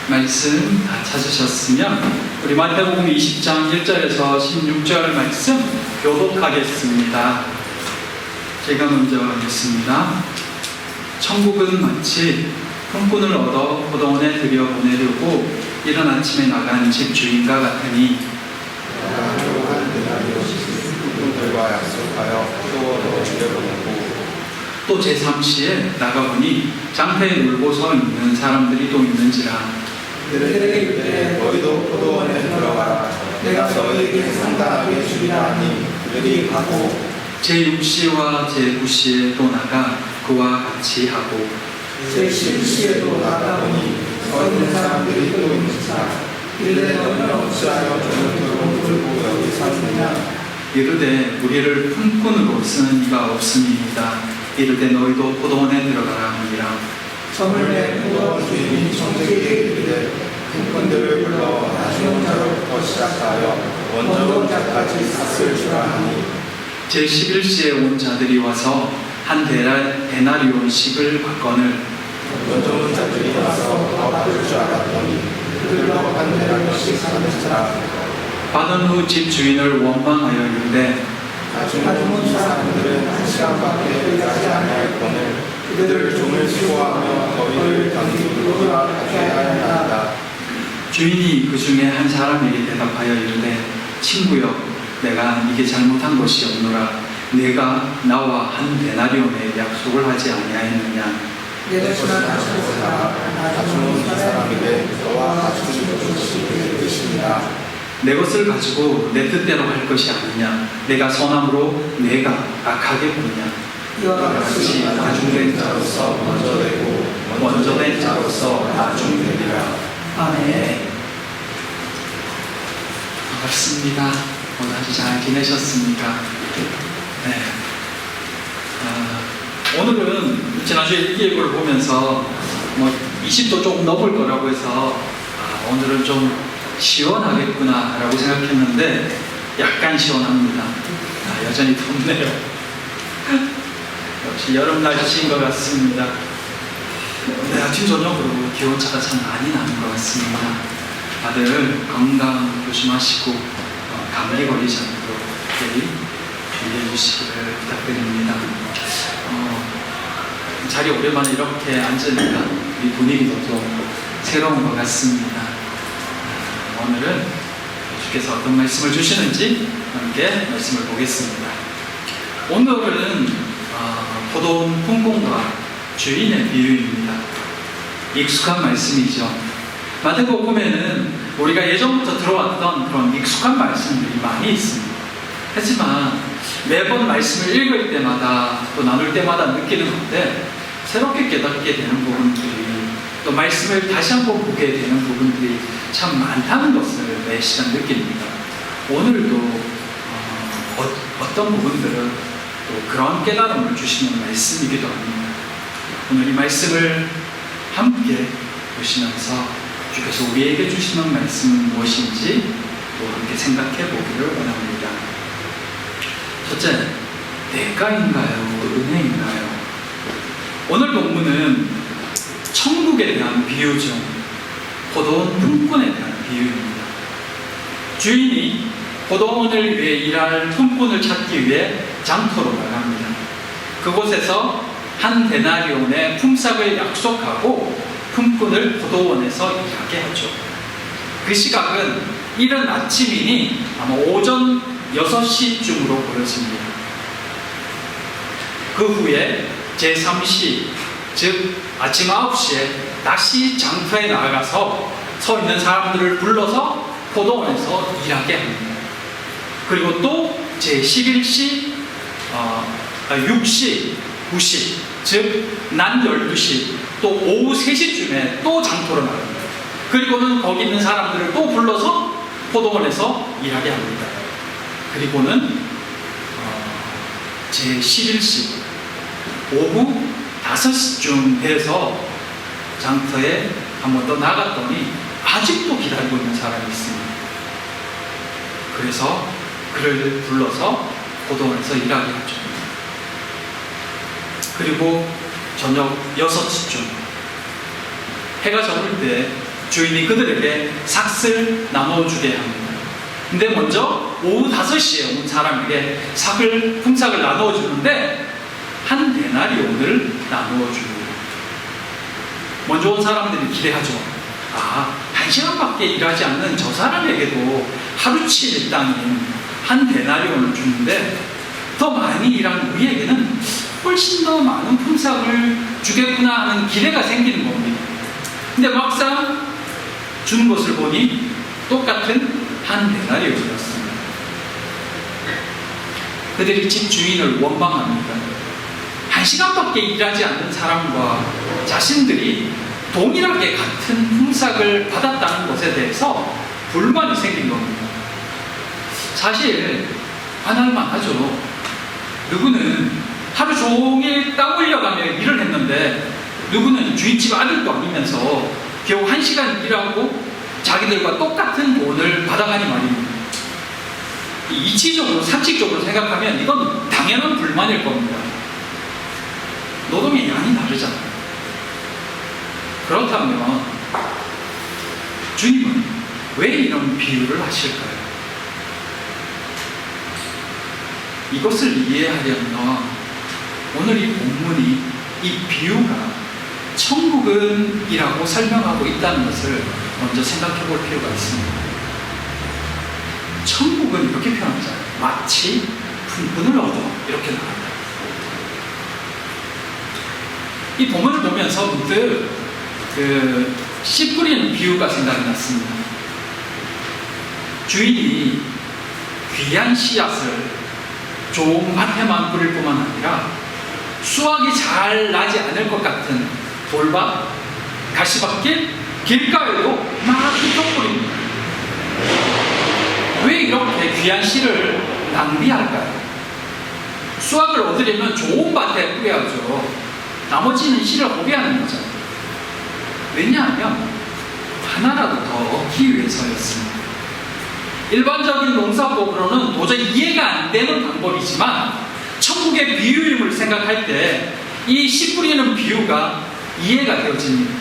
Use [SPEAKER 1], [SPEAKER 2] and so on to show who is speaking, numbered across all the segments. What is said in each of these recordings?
[SPEAKER 1] 말씀 다 찾으셨으면 우리 마태복음 20장 1절에서 16절 말씀 교독하겠습니다. 제가 먼저 하겠습니다. 천국은 마치 품꾼을 얻어 포도원에 들여보내려고 이른 아침에 나간 집주인과 같으니
[SPEAKER 2] 품꾼들과 약속하여 포도원으로 들여보내고
[SPEAKER 1] 또 제3시에 나가보니 장터에 놀고 서 있는 사람들이 또 있는지라
[SPEAKER 2] 그들에게 이르되 너희도 포도원에 들어가라. 내가 너희에게 상당하게 주리라 하니 그들이 가고
[SPEAKER 1] 제6시와 제9시에 또 나가 그와 같이 하고
[SPEAKER 2] 제11시에도 나가보니 서 있는 사람들이 또 있는지라. 이르되 너희는 어찌하여 저녁으로 들고 여기 사느냐.
[SPEAKER 1] 이르되 우리를 품꾼으로 쓰는 이가 없음이니이다. 이르되 너희도 포도원에 들어가라 하니라.
[SPEAKER 2] 저물매 포도원 주인이 청지기에게 이르되 품꾼들을 불러 나중 자로부터 시작하여 원조 자까지 샀을 줄 아니.
[SPEAKER 1] 제11시에 온 자들이 와서 한 데나리온씩을 받거늘
[SPEAKER 2] 원조 자들이 와서 더 받을 줄 알았더니 그들로 한 데나리온씩 받으시라.
[SPEAKER 1] 받은 후 집주인을 원망하여 이르되
[SPEAKER 2] 나중은 이 사람들은 한 시간밖에 일하지 아니하였거늘 그들 종을 수고하며 너희를 견디기와 하게 하였나이다.
[SPEAKER 1] 주인이 그 중에 한 사람에게 대답하여 이르되 친구여 내가 네게 잘못한 것이 없노라. 내가 나와 한 데나리온의 약속을 하지 아니하였느냐.
[SPEAKER 2] 내 것을 가져오라. 나중은 이 사람에게 너와 같이 것이 될 것이니라.
[SPEAKER 1] 내 것을 가지고 내 뜻대로 할 것이 아니냐. 내가 선함으로 내가 악하게 보느냐.
[SPEAKER 2] 이와 같이 나중된 자로서 먼저 되고 먼저 된 자로서 나중 되리라.
[SPEAKER 1] 아멘. 반갑습니다. 오늘 아주 잘 지내셨습니까? 네. 오늘은 지난주에 일기예보를 보면서 20도 조금 넘을 거라고 해서 오늘은 좀 시원하겠구나 라고 생각했는데 약간 시원합니다. 여전히 덥네요. 역시 여름 날씨인 것 같습니다. 네, 아침 저녁으로 기온차가 참 많이 나는 것 같습니다. 다들 건강 조심하시고 감기 걸리지 않도록 특별히 주의해 주시기를 부탁드립니다. 자리 오랜만에 이렇게 앉으니까 이 분위기도 좀 새로운 것 같습니다. 오늘은 주께서 어떤 말씀을 주시는지 함께 말씀을 보겠습니다. 오늘은 포도원 품꾼과 주인의 비유입니다. 익숙한 말씀이죠. 마태복음에는 우리가 예전부터 들어왔던 그런 익숙한 말씀들이 많이 있습니다. 하지만 매번 말씀을 읽을 때마다 또 나눌 때마다 느끼는 건데 새롭게 깨닫게 되는 부분들이 또 말씀을 다시 한번 보게 되는 부분들이 참 많다는 것을 매 시간 느낍니다. 오늘도 어떤 부분들은 또 그런 깨달음을 주시는 말씀이기도 합니다. 오늘 이 말씀을 함께 보시면서 주께서 우리에게 주시는 말씀은 무엇인지 또 함께 생각해 보기를 원합니다. 첫째, 대가인가요? 은혜인가요? 오늘 본문은 천국에 대한 비유죠. 포도원 품꾼에 대한 비유입니다. 주인이 포도원을 위해 일할 품꾼을 찾기 위해 장터로 나갑니다. 그곳에서 한 데나리온의 품삯을 약속하고 품꾼을 포도원에서 일하게 하죠. 그 시각은 이른 아침이니 아마 오전 6시쯤으로 보여집니다. 그 후에 제3시, 즉 아침 9시에 다시 장터에 나가서 서 있는 사람들을 불러서 포도원에서 일하게 합니다. 그리고 또 제11시, 6시, 9시, 즉 낮 12시, 또 오후 3시쯤에 또 장터로 나갑니다. 그리고는 거기 있는 사람들을 또 불러서 포도원에서 일하게 합니다. 그리고는 제11시, 오후 5시쯤 돼서 장터에 한 번 더 나갔더니 아직도 기다리고 있는 사람이 있습니다. 그래서 그를 불러서 포도원에서 일하게 하죠. 그리고 저녁 6시쯤 해가 저물 때 주인이 그들에게 삭을 나눠주게 합니다. 근데 먼저 오후 5시에 온 사람에게 품삯을 나누어주는데 한 데나리온을 나누어주고, 먼저 온 사람들이 기대하죠. 아, 1시간밖에 일하지 않는 저 사람에게도 하루치 일당인 한 데나리온을 주는데 더 많이 일한 우리에게는 훨씬 더 많은 품삯을 주겠구나 하는 기대가 생기는 겁니다. 근데 막상 준 것을 보니 똑같은 한 데나리온이었습니다. 그들이 집 주인을 원망합니다. 1시간밖에 일하지 않는 사람과 자신들이 동일하게 같은 품삯을 받았다는 것에 대해서 불만이 생긴 겁니다. 사실 화날만 하죠. 누구는 하루 종일 땀 흘려가며 일을 했는데 누구는 주인집 아들도 아니면서 겨우 1시간 일하고 자기들과 똑같은 돈을 받아가니 말입니다. 이치적으로 상식적으로 생각하면 이건 당연한 불만일 겁니다. 노동의 양이 다르잖아요. 그렇다면 주님은 왜 이런 비유를 하실까요? 이것을 이해하려면 오늘 이 본문이 이 비유가 천국은 이라고 설명하고 있다는 것을 먼저 생각해 볼 필요가 있습니다. 천국은 이렇게 표현하잖아요. 마치 품꾼을 얻어 이렇게 나간다. 이 본문을 보면서 문득 씨 뿌리는 비유가 생각이 났습니다. 주인이 귀한 씨앗을 좋은 밭에만 뿌릴 뿐만 아니라 수확이 잘 나지 않을 것 같은 돌밭, 가시밭길, 길가에도 막 흩어뿌립니다. 왜 이렇게 귀한 씨를 낭비할까요? 수확을 얻으려면 좋은 밭에 뿌려야죠. 나머지는 씨를 허비하는 거죠. 왜냐하면 하나라도 더 얻기 위해서였습니다. 일반적인 농사법으로는 도저히 이해가 안 되는 방법이지만 천국의 비유임을 생각할 때 이 씨 뿌리는 비유가 이해가 되어집니다.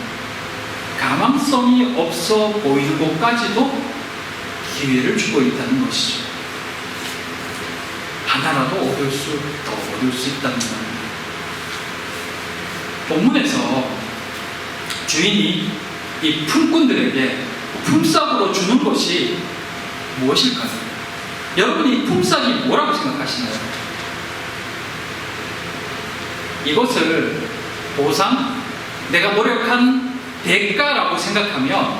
[SPEAKER 1] 가망성이 없어 보이는 곳까지도 기회를 주고 있다는 것이죠. 하나라도 얻을 수 있다는 겁니다. 본문에서 주인이 이 품꾼들에게 품삯으로 주는 것이 무엇일까요? 여러분이 품삯이 뭐라고 생각하시나요? 이것을 보상, 내가 노력한 대가라고 생각하면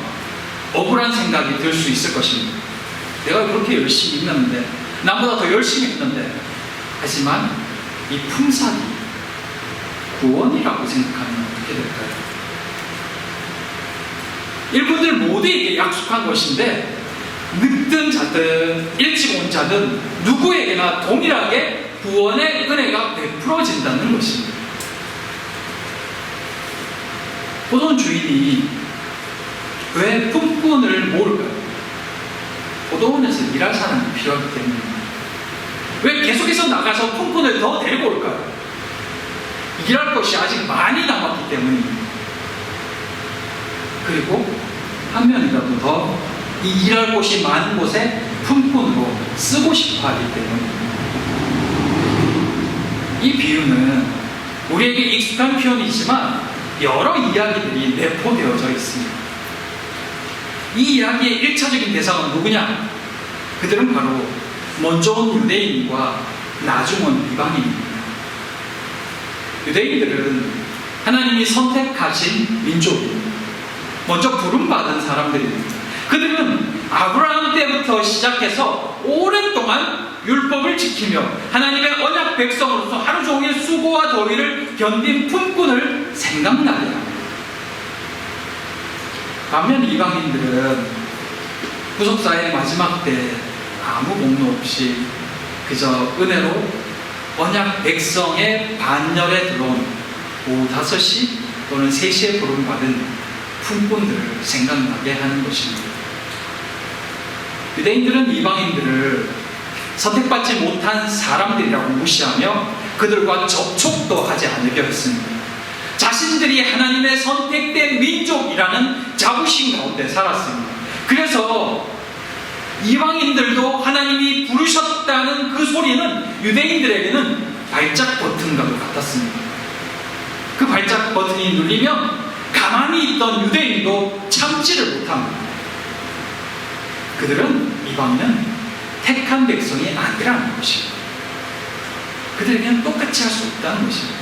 [SPEAKER 1] 억울한 생각이 들 수 있을 것입니다. 내가 그렇게 열심히 했는데, 나보다 더 열심히 했는데, 하지만 이 품삯이 구원이라고 생각하면 어떻게 될까요? 일꾼들 모두에게 약속한 것인데 늦든 자든 일찍 온 자든 누구에게나 동일하게 구원의 은혜가 베풀어진다는 것입니다. 포도원 주인이 왜 품꾼을 모을까요? 포도원에서 일할 사람이 필요하기 때문입니다. 왜 계속해서 나가서 품꾼을 더 데리고 올까요? 일할 것이 아직 많이 남았기 때문입니다. 그리고 한 명이라도 더 이 일할 곳이 많은 곳에 품꾼으로 쓰고 싶어 하기 때문입니다. 이 비유는 우리에게 익숙한 표현이지만 여러 이야기들이 내포되어져 있습니다. 이 이야기의 1차적인 대상은 누구냐? 그들은 바로 먼저 온 유대인과 나중 온 이방인입니다. 유대인들은 하나님이 선택하신 민족입니다. 먼저 부름받은 사람들입니다. 그들은 아브라함 때부터 시작해서 오랫동안 율법을 지키며 하나님의 언약 백성으로서 하루 종일 수고와 더위를 견딘 품꾼을 생각나게 합니다. 반면 이방인들은 구속사의 마지막 때 아무 공로 없이 그저 은혜로 언약 백성의 반열에 들어온 오후 5시 또는 3시에 부름받은 품꾼들을 생각나게 하는 것입니다. 유대인들은 이방인들을 선택받지 못한 사람들이라고 무시하며 그들과 접촉도 하지 않으려 했습니다. 자신들이 하나님의 선택된 민족이라는 자부심 가운데 가운데 살았습니다. 그래서 이방인들도 하나님이 부르셨다는 그 소리는 유대인들에게는 발작 버튼과도 같았습니다. 그 발작 버튼이 눌리면 가만히 있던 유대인도 참지를 못합니다. 그들은 이방인은 택한 백성이 아니라는 것입니다. 그들에게는 똑같이 할 수 없다는 것입니다.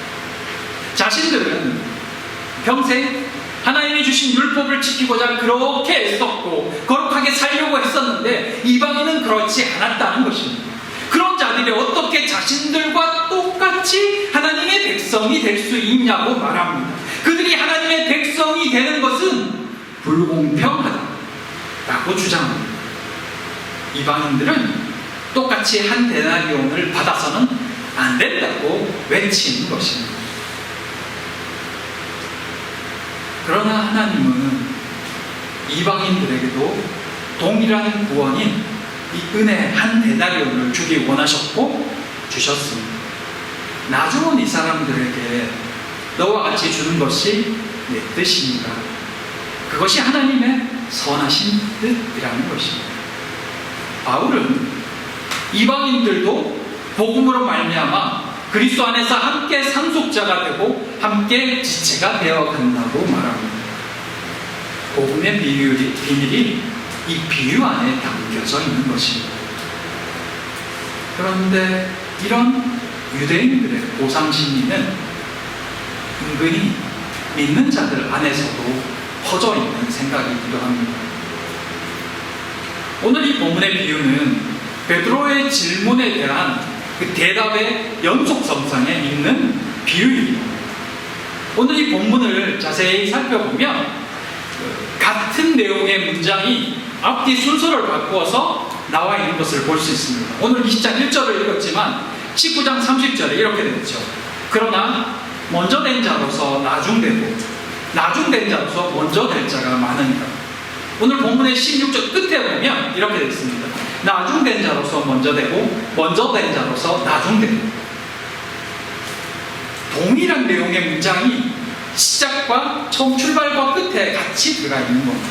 [SPEAKER 1] 자신들은 평생 하나님이 주신 율법을 지키고자 그렇게 애썼고 거룩하게 살려고 했었는데 이방인은 그렇지 않았다는 것입니다. 그런 자들이 어떻게 자신들과 똑같이 하나님의 백성이 될 수 있냐고 말합니다. 그들이 하나님의 백성이 되는 것은 불공평하다라고 주장합니다. 이방인들은 똑같이 한 데나리온을 받아서는 안 된다고 외치는 것입니다. 그러나 하나님은 이방인들에게도 동일한 구원인 이 은혜 한 데나리온을 주기 원하셨고 주셨습니다. 나중은 이 사람들에게 너와 같이 주는 것이 내 뜻입니다. 그것이 하나님의 선하신 뜻이라는 것입니다. 바울은 이방인들도 복음으로 말미암아 그리스도 안에서 함께 상속자가 되고 함께 지체가 되어간다고 말합니다. 복음의 비밀이 이 비유 안에 담겨져 있는 것입니다. 그런데 이런 유대인들의 보상심리는 은근히 믿는 자들 안에서도 퍼져 있는 생각이기도 합니다. 오늘 이 본문의 비유는 베드로의 질문에 대한 그 대답의 연속성상에 있는 비유입니다. 오늘 이 본문을 자세히 살펴보면 같은 내용의 문장이 앞뒤 순서를 바꾸어서 나와 있는 것을 볼 수 있습니다. 오늘 20장 1절을 읽었지만 19장 30절에 이렇게 됐죠. 그러나 먼저 된 자로서 나중되고 나중된 자로서 먼저 될 자가 많으니라. 오늘 본문의 16절 끝에 보면 이렇게 됐습니다. 나중된 자로서 먼저 되고 먼저 된 자로서 나중되고. 동일한 내용의 문장이 시작과 처음 출발과 끝에 같이 들어가 있는 겁니다.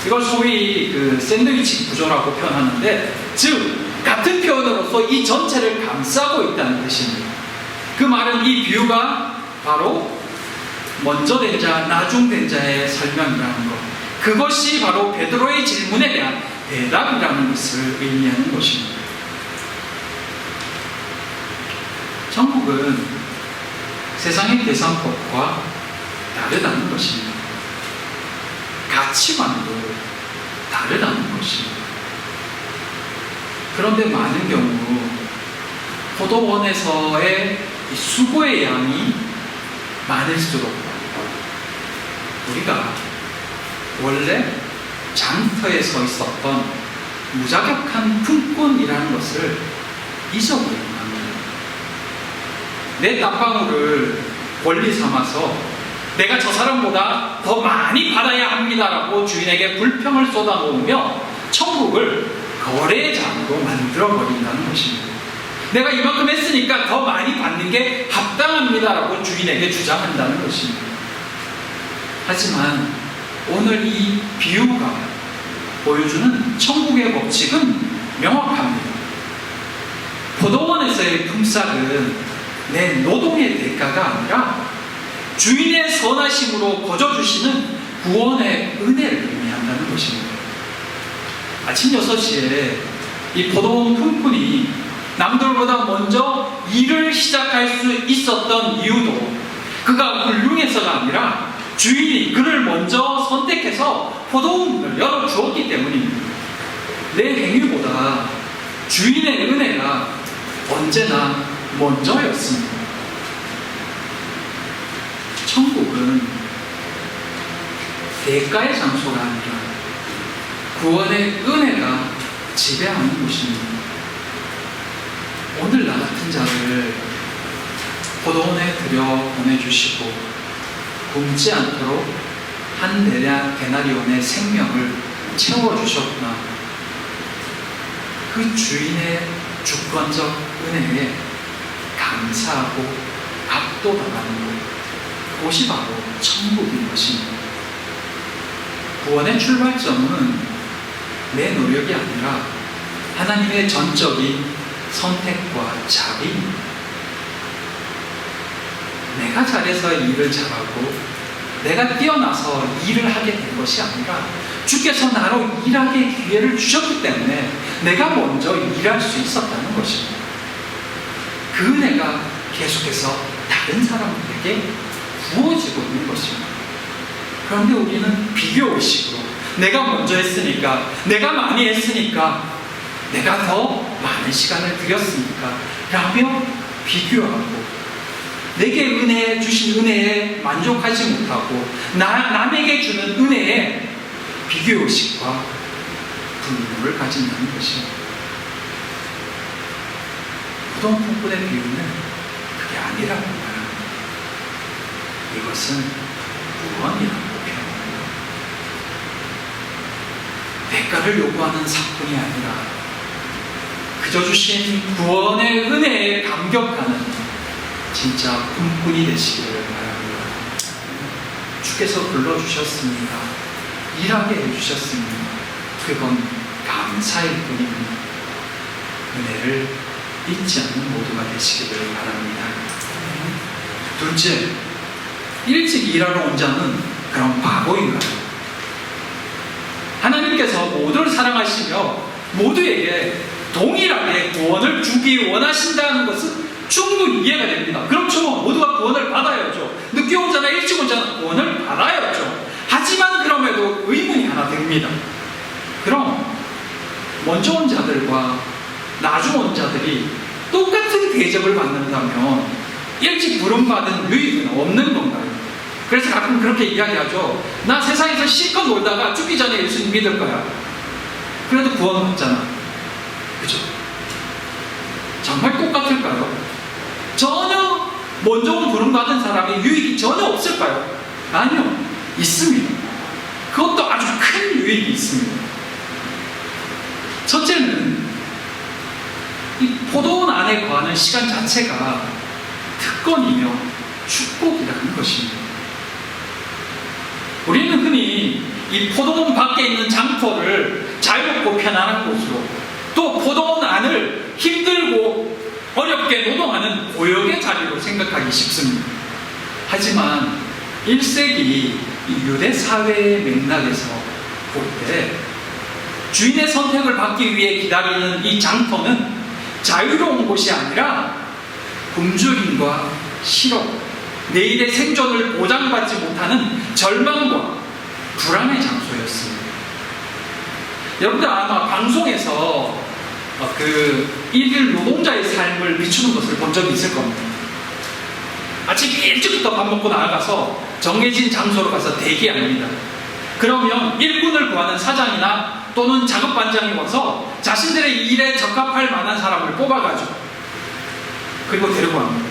[SPEAKER 1] 이걸 소위 그 샌드위치 구조라고 표현하는데, 즉 같은 표현으로서 이 전체를 감싸고 있다는 뜻입니다. 그 말은 이 비유가 바로 먼저 된 자, 나중 된 자의 설명이라는 것, 그것이 바로 베드로의 질문에 대한 대답이라는 것을 의미하는 것입니다. 천국은 세상의 계산법과 다르다는 것입니다. 가치관도 다르다는 것입니다. 그런데 많은 경우 포도원에서의 수고의 양이 많을수록 우리가 원래 장터에 서 있었던 무자격한 품꾼이라는 것을 잊어버리는 겁니다. 내 땀방울을 권리 삼아서 내가 저 사람보다 더 많이 받아야 합니다라고 주인에게 불평을 쏟아놓으며 천국을 거래장으로 만들어버린다는 것입니다. 내가 이만큼 했으니까 더 많이 받는 게 합당합니다라고 주인에게 주장한다는 것입니다. 하지만 오늘 이 비유가 보여주는 천국의 법칙은 명확합니다. 포도원에서의 품삯은 내 노동의 대가가 아니라 주인의 선하심으로 거저주시는 구원의 은혜를 의미한다는 것입니다. 아침 6시에 이 포도원 품꾼이 남들보다 먼저 일을 시작할 수 있었던 이유도 그가 훌륭해서가 아니라 주인이 그를 먼저 선택해서 포도원을 열어주었기 때문입니다. 내 행위보다 주인의 은혜가 언제나 먼저였습니다. 천국은 대가의 장소가 아니라 구원의 은혜가 지배하는 곳입니다. 오늘 나 같은 자를 포도원에 들여 보내주시고 굶지 않도록 한 데나리온의 생명을 채워주셨구나. 그 주인의 주권적 은혜에 감사하고 압도당하는 것, 그것이 바로 천국인 것입니다. 구원의 출발점은 내 노력이 아니라 하나님의 전적인 선택과 자비입니다. 내가 잘해서 일을 잘하고 내가 뛰어나서 일을 하게 된 것이 아니라 주께서 나로 일하게 기회를 주셨기 때문에 내가 먼저 일할 수 있었다는 것입니다. 그 은혜가 계속해서 다른 사람들에게 부어지고 있는 것입니다. 그런데 우리는 비교의식으로 내가 먼저 했으니까, 내가 많이 했으니까, 내가 더 많은 시간을 들였으니까 라며 비교하고 내게 주신 은혜에 만족하지 못하고 남에게 주는 은혜에 비교의식과 분노를 가진다는 것입니다. 무덤 폭군의 비유는 그게 아니라고 말합니다. 이것은 구원이라고 표현합니다. 대가를 요구하는 사건이 아니라 그저 주신 구원의 은혜에 감격하는 진짜 꿈꾼이 되시기를 바랍니다. 주께서 불러주셨습니다. 일하게 해주셨습니다. 그건 감사일 뿐입니다. 은혜를 잊지 않는 모두가 되시기를 바랍니다. 둘째, 일찍 일하러 온 자는 그런 바보인가요? 하나님께서 모두를 사랑하시며 모두에게 동일하게 구원을 주기 원하신다는 것은 충분히 이해가 됩니다. 그렇죠. 모두가 구원을 받아야죠. 늦게 온 자나 일찍 온 자는 구원을 받아야죠. 하지만 그럼에도 의문이 하나 듭니다. 그럼 먼저 온 자들과 나중 온 자들이 똑같은 대접을 받는다면 일찍 부름받은 유익은 없는 건가요? 그래서 가끔 그렇게 이야기하죠. 나 세상에서 실컷 놀다가 죽기 전에 예수님 믿을 거야. 그래도 구원 받잖아. 그죠? 정말 똑같을까요? 전혀 먼저 온 부름받은 사람의 유익이 전혀 없을까요? 아니요. 있습니다. 그것도 아주 큰 유익이 있습니다. 첫째는 이 포도원 안에 거하는 시간 자체가 특권이며 축복이라는 것입니다. 우리는 흔히 이 포도원 밖에 있는 장터를 자유롭고 편안한 곳으로, 또 포도원 안을 힘들고 어렵게 노동하는 고역의 자리로 생각하기 쉽습니다. 하지만 1세기 유대 사회의 맥락에서 볼 때 주인의 선택을 받기 위해 기다리는 이 장터는 자유로운 곳이 아니라 굶주림과 실업, 내일의 생존을 보장받지 못하는 절망과 불안의 장소였습니다. 여러분들 아마 방송에서 그 일일 노동자의 삶을 비추는 것을 본 적이 있을 겁니다. 아침 일찍부터 밥 먹고 나가서 정해진 장소로 가서 대기합니다. 그러면 일꾼을 구하는 사장이나 또는 작업반장이 와서 자신들의 일에 적합할 만한 사람을 뽑아가지고 그리고 데리고 갑니다.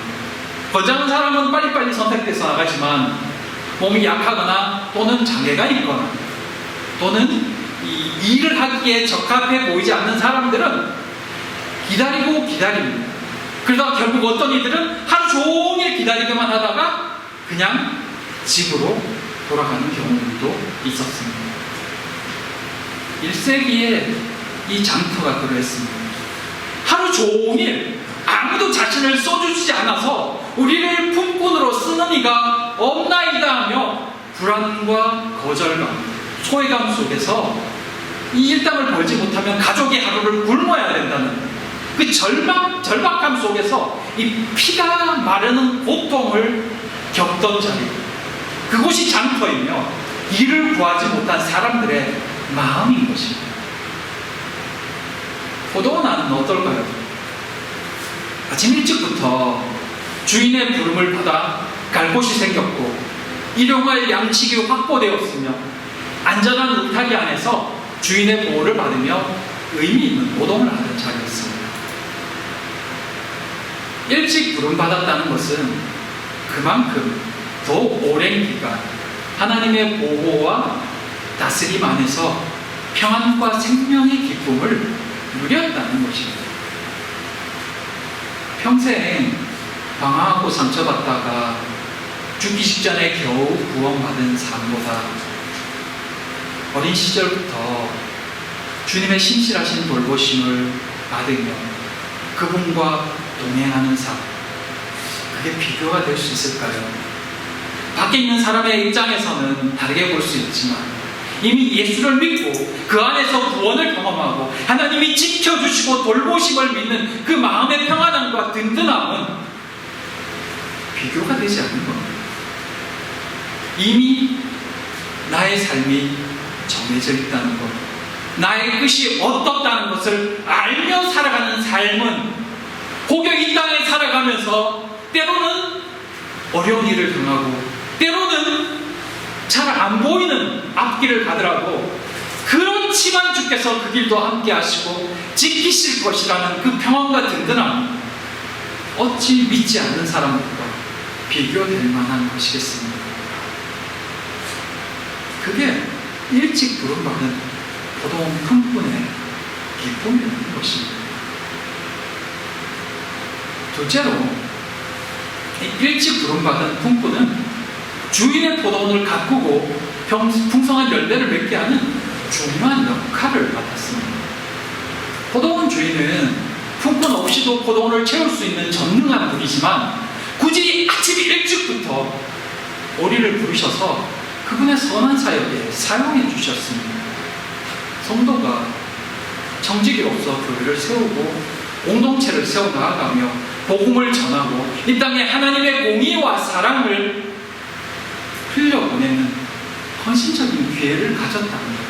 [SPEAKER 1] 건장한 사람은 빨리빨리 선택돼서 나가지만 몸이 약하거나 또는 장애가 있거나 또는 이 일을 하기에 적합해 보이지 않는 사람들은 기다립니다. 그러다가 결국 어떤 이들은 하루 종일 기다리기만 하다가 그냥 집으로 돌아가는 경우도 있었습니다. 1세기에 이 장터가 그랬습니다. 하루 종일 아무도 자신을 써주지 않아서 우리를 품꾼으로 쓰는 이가 없나이다 하며 불안과 거절감, 소외감 속에서 이 일당을 벌지 못하면 가족의 하루를 굶어야 된다는 그 절박함 속에서 이 피가 마르는 고통을 겪던 자리, 그곳이 장터이며 일을 구하지 못한 사람들의 마음인 것입니다. 포도원 안은 어떨까요? 아침 일찍부터 주인의 부름을 받아 갈 곳이 생겼고 일용할 양식이 확보되었으며 안전한 울타리 안에서 주인의 보호를 받으며 의미 있는 노동을 하는 자리였습니다. 일찍 부름받았다는 것은 그만큼 더 오랜 기간 하나님의 보호와 다스림 안에서 평안과 생명의 기쁨을 누렸다는 것입니다. 평생 방황하고 상처받다가 죽기 직전에 겨우 구원받은 삶보다 어린 시절부터 주님의 신실하신 돌보심을 받으며 그분과 동행하는 삶, 그게 비교가 될 수 있을까요? 밖에 있는 사람의 입장에서는 다르게 볼 수 있지만 이미 예수를 믿고 그 안에서 구원을 경험하고 하나님이 지켜주시고 돌보심을 믿는 그 마음의 평안함과 든든함은 비교가 되지 않는 겁니다. 이미 나의 삶이 정해져 있다는 것, 나의 끝이 어떻다는 것을 알며 살아가는 삶은 혹여 이 땅에 살아가면서 때로는 어려운 일을 당하고 때로는 잘 안 보이는 앞길을 가더라도 그렇지만 주께서 그 길도 함께 하시고 지키실 것이라는 그 평안과 든든함, 어찌 믿지 않는 사람들과 비교될 만한 것이겠습니까? 그게 일찍 부름받은 보통 품꾼의 기쁨이라는 것입니다. 둘째로, 일찍 부름받은 품꾼은 주인의 포도원을 가꾸고 풍성한 열매를 맺게 하는 중요한 역할을 맡았습니다. 포도원 주인은 품꾼 없이도 포도원을 채울 수 있는 전능한 분이지만 굳이 아침 일찍부터 오리를 부르셔서 그분의 선한 사역에 사용해 주셨습니다. 성도가 청지기로서 교회를 세우고 공동체를 세워나가며 복음을 전하고 이 땅에 하나님의 공의와 사랑을 흘려보내는 헌신적인 기회를 가졌다는 것,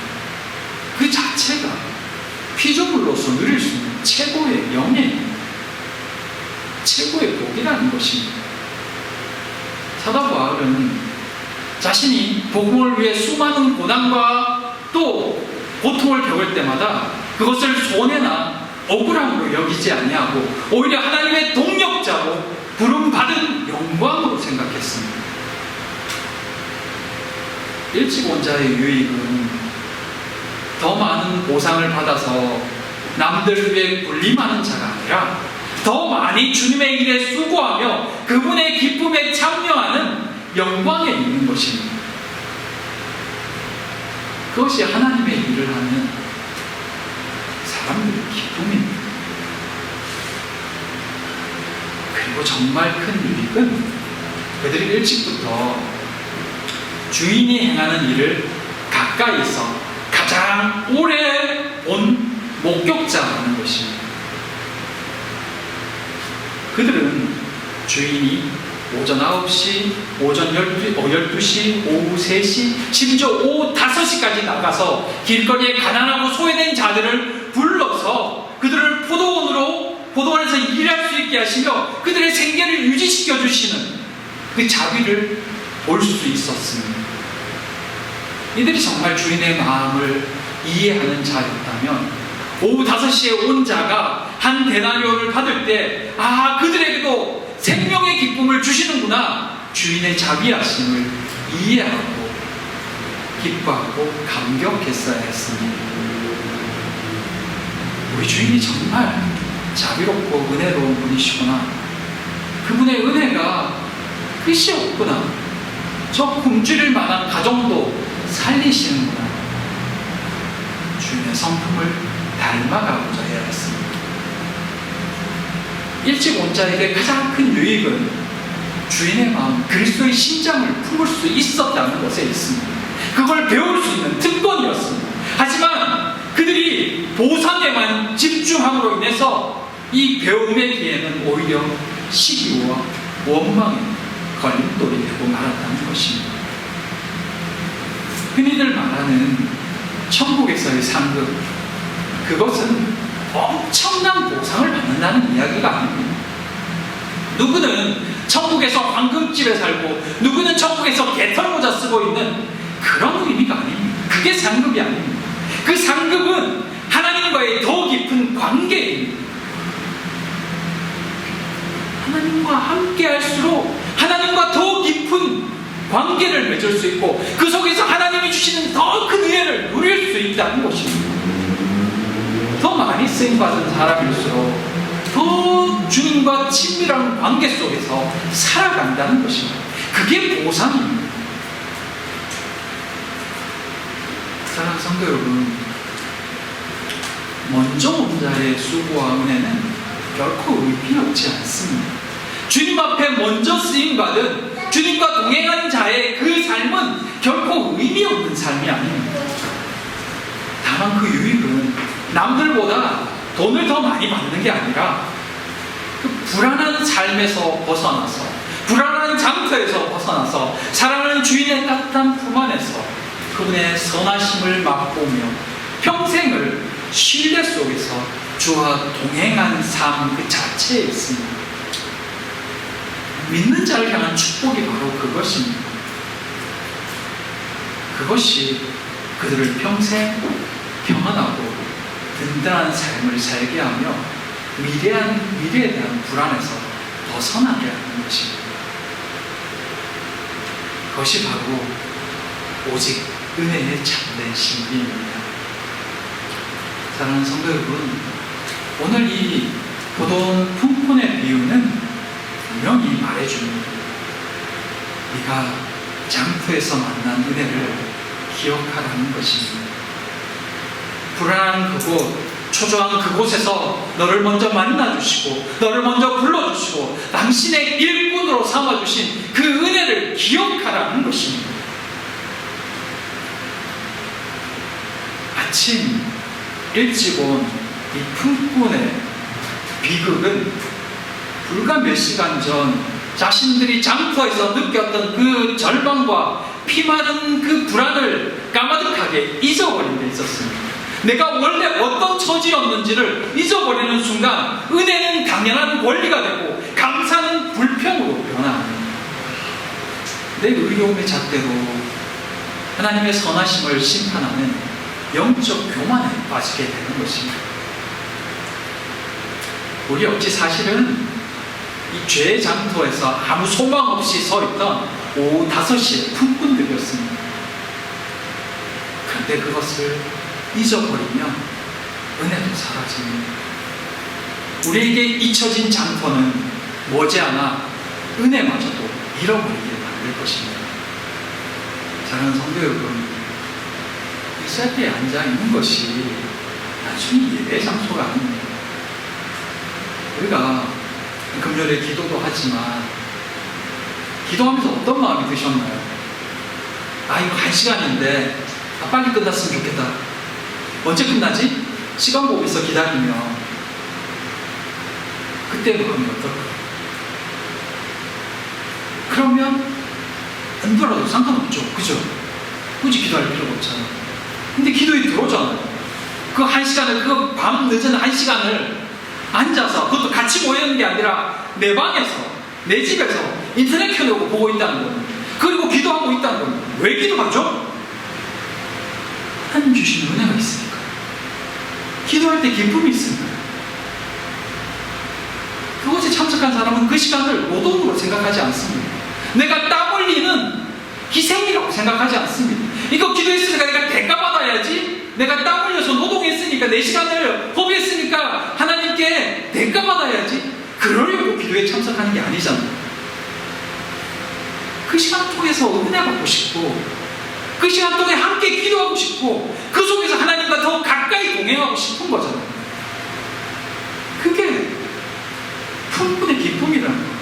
[SPEAKER 1] 그 자체가 피조물로서 누릴 수 있는 최고의 영예입니다. 최고의 복이라는 것입니다. 사도 바울은 자신이 복음을 위해 수많은 고난과 또 고통을 겪을 때마다 그것을 손해나 억울함으로 여기지 아니하고 오히려 하나님의 동력자로 부름받은 영광으로 생각했습니다. 일찍 온 자의 유익은 더 많은 보상을 받아서 남들 위해 군림하는 자가 아니라 더 많이 주님의 일에 수고하며 그분의 기쁨에 참여하는 영광에 있는 것입니다. 그것이 하나님의 일을 하는 사람들의 기쁨입니다. 그리고 정말 큰 유익은 그들이 일찍부터 주인이 행하는 일을 가까이서 가장 오래 본 목격자라는 것입니다. 그들은 주인이 오전 9시, 오전 12시, 오후 3시, 심지어 오후 5시까지 나가서 길거리에 가난하고 소외된 자들을 불러서 그들을 포도원에서 일할 수 있게 하시며 그들의 생계를 유지시켜 주시는 그 자비를 볼 수 있었습니다. 이들이 정말 주인의 마음을 이해하는 자였다면 오후 5시에 온 자가 한 데나리온을 받을 때 그들에게도 생명의 기쁨을 주시는구나, 주인의 자비하심을 이해하고 기뻐하고 감격했어야 했습니다. 우리 주인이 정말 자비롭고 은혜로운 분이시구나, 그분의 은혜가 끝이 없구나, 저 굶주릴 만한 가정도 살리시는구나, 주인의 성품을 닮아가고자 해야 했습니다. 일찍 온 자에게 가장 큰 유익은 주인의 마음, 그리스도의 심장을 품을 수 있었다는 것에 있습니다. 그걸 배울 수 있는 특권이었습니다. 하지만 그들이 보상에만 집중함으로 인해서 이 배움의 기회는 오히려 시기와 원망의 걸림돌이 되고 말았다는 것입니다. 흔히들 말하는 천국에서의 상급, 그것은 엄청난 보상을 받는다는 이야기가 아닙니다. 누구는 천국에서 황금집에 살고 누구는 천국에서 개털모자 쓰고 있는 그런 의미가 아닙니다. 그게 상급이 아닙니다. 그 상급은 하나님과의 더 깊은 관계입니다. 하나님과 함께 할수록 하나님과 더 깊은 관계를 맺을 수 있고 그 속에서 하나님이 주시는 더 큰 은혜를 누릴 수 있다는 것입니다. 더 많이 쓰임받은 사람일수록 더 주님과 친밀한 관계 속에서 살아간다는 것입니다. 그게 보상입니다. 사랑하는 성도 여러분, 먼저 온 자의 수고와 은혜는 결코 의미 없지 않습니다. 주님 앞에 먼저 쓰임받은 주님과 동행한 자의 그 삶은 결코 의미 없는 삶이 아닙니다. 다만 그 유익은 남들보다 돈을 더 많이 받는 게 아니라 그 불안한 삶에서 벗어나서, 불안한 장터에서 벗어나서 사랑하는 주인의 따뜻한 품 안에서 그분의 선하심을 맛보며 평생을 신뢰 속에서 주와 동행한 삶 그 자체에 있습니다. 믿는 자를 향한 축복이 바로 그것입니다. 그것이 그들을 평생 평안하고 든든한 삶을 살게 하며 미래에 대한 불안에서 벗어나게 하는 것입니다. 그것이 바로 오직 은혜의 참된 신비입니다. 사랑하는 성도 여러분, 오늘 이 포도원 품꾼의 비유는 분명히 말해줍니다. 네가 장터에서 만난 은혜를 기억하라는 것입니다. 불안한 그곳, 초조한 그곳에서 너를 먼저 만나주시고 너를 먼저 불러주시고 당신의 일꾼으로 삼아주신 그 은혜를 기억하라는 것입니다. 아침 일찍 온 이 품꾼의 비극은 불과 몇 시간 전 자신들이 장터에서 느꼈던 그 절망과 피마른 그 불안을 까마득하게 잊어버린 데 있었습니다. 내가 원래 어떤 처지였는지를 잊어버리는 순간 은혜는 당연한 권리가 되고 감사는 불평으로 변화합니다. 내 의로움의 잣대로 하나님의 선하심을 심판하는 영적 교만에 빠지게 되는 것입니다. 우리 역시 사실은 이 죄의 장터에서 아무 소망 없이 서 있던 오후 5시의 품꾼들이었습니다. 그런데 그것을 잊어버리면 은혜도 사라집니다. 우리에게 잊혀진 장터는 머지않아 은혜마저도 잃어버리게 만들 것입니다. 사랑하는 성도 여러분, 이 셀프에 앉아 있는 것이 단순히 예배 장소가 아닙니다. 우리가 금요일에 기도도 하지만 기도하면서 어떤 마음이 드셨나요? 아, 이거 1시간인데 빨리 끝났으면 좋겠다. 언제 끝나지? 시간 보면서 기다리면 그때 마음이 어떨까요? 그러면 안 들어도 상관없죠. 그죠? 굳이 기도할 필요가 없잖아요. 근데 기도에 들어오잖아요. 그 1시간을, 그 밤 늦은 1시간을 앉아서, 그것도 같이 모이는 게 아니라 내 방에서, 내 집에서 인터넷 켜놓고 보고 있다는 겁니다. 그리고 기도하고 있다는 겁니다. 왜 기도하죠? 하나님 주신 은혜가 있으니까. 기도할 때 기쁨이 있으니까. 그것에 참석한 사람은 그 시간을 노동으로 생각하지 않습니다. 내가 땀 흘리는 희생이라고 생각하지 않습니다. 이거 기도했으니까 내가 대가 받아야지. 내가 땀 흘려서 노동했으니까, 내 시간을 허비했으니까 하나님께 대가 받아야지. 그러려고 기도에 참석하는 게 아니잖아요. 그 시간 통해서 은혜 받고 싶고, 그 시간 동안 함께 기도하고 싶고, 그 속에서 하나님과 더 가까이 동행하고 싶은 거잖아요. 그게 품꾼의 기쁨이라는 거예요.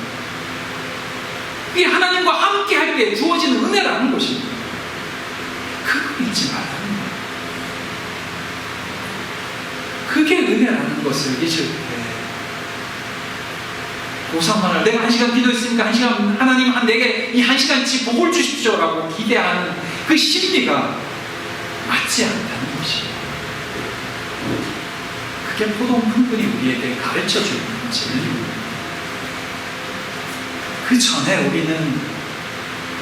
[SPEAKER 1] 그게 하나님과 함께 할 때 주어지는 은혜라는 것입니다. 그거 잊지 말라는 거예요. 그게 은혜라는 것을 잊을 때, 고상만을 내가 1시간 기도했으니까 1시간 하나님 내게 이 1시간치 복을 주십시오라고 기대하는 그 심리가 맞지 않다는 것입니다. 그게 포도원 품꾼이 우리에게 가르쳐주는 진리입니다. 그 전에 우리는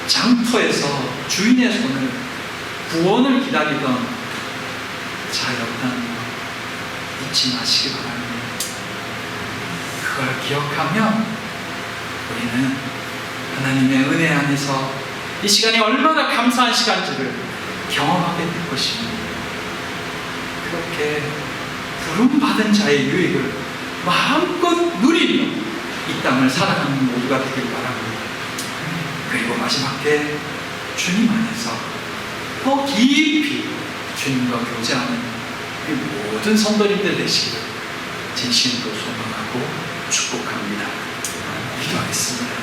[SPEAKER 1] 장터에서 주인의 손을, 구원을 기다리던 자였다는 것 잊지 마시기 바랍니다. 그걸 기억하면 우리는 하나님의 은혜 안에서 이 시간이 얼마나 감사한 시간인지를 경험하게 될 것입니다. 그렇게 부름받은 자의 유익을 마음껏 누리며 이 땅을 살아가는 모두가 되길 바랍니다. 그리고 마지막에 주님 안에서 더 깊이 주님과 교제하는 이 모든 성도님들 되시기를 진심으로 소망하고 축복합니다. 기도하겠습니다.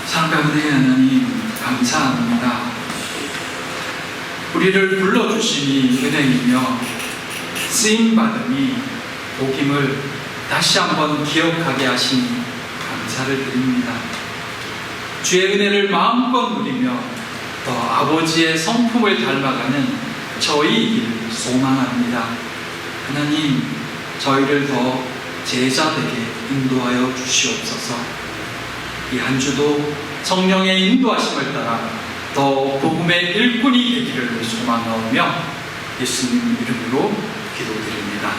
[SPEAKER 1] 사랑과 은혜의 하나님 감사합니다. 우리를 불러주심이 은혜이며 쓰임받음이 복임을 다시 한번 기억하게 하시니 감사를 드립니다. 주의 은혜를 마음껏 누리며 더 아버지의 성품을 닮아가는 저희이기를 소망합니다. 하나님, 저희를 더 제자되게 인도하여 주시옵소서. 이 한 주도 성령의 인도하심을 따라 더 복음의 일꾼이 되기를 소망하오며 예수님 이름으로 기도드립니다.